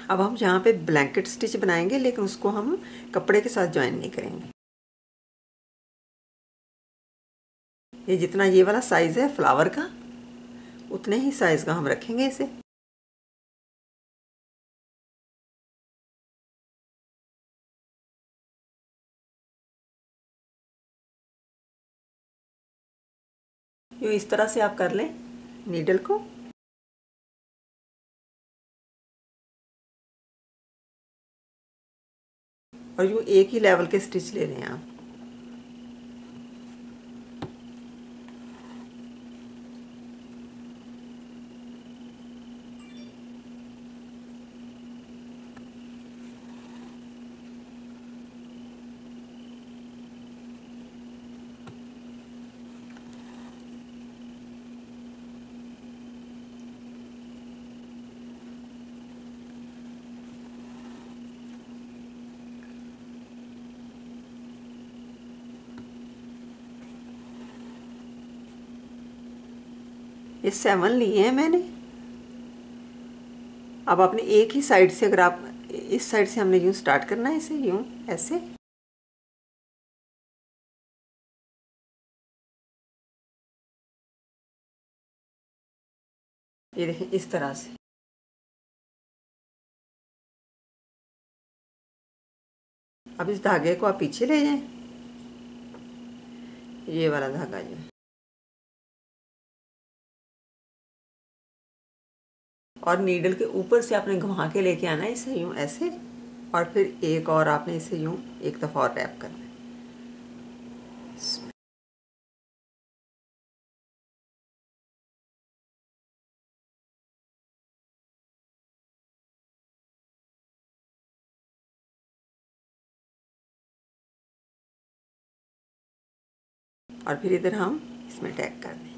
अब हम यहाँ पे ब्लैंकेट स्टिच बनाएंगे, लेकिन उसको हम कपड़े के साथ ज्वाइन नहीं करेंगे। ये जितना ये वाला साइज़ है फ्लावर का, उतने ही साइज़ का हम रखेंगे इसे। यूँ इस तरह से आप कर लें नीडल को, और यूँ एक ही लेवल के स्टिच ले लें आप। ये 7 लिए हैं मैंने। अब आपने एक ही साइड से, अगर आप इस साइड से हमने यूँ स्टार्ट करना है इसे, यूँ ऐसे, ये देखें इस तरह से। अब इस धागे को आप पीछे ले जाएं, ये वाला धागा जो है, और नीडल के ऊपर से आपने घुमा के लेके आना है इसे यूँ ऐसे, और फिर एक और आपने इसे यूँ एक दफ़ा और रैप करना है। और फिर इधर हम इसमें टैग कर दें।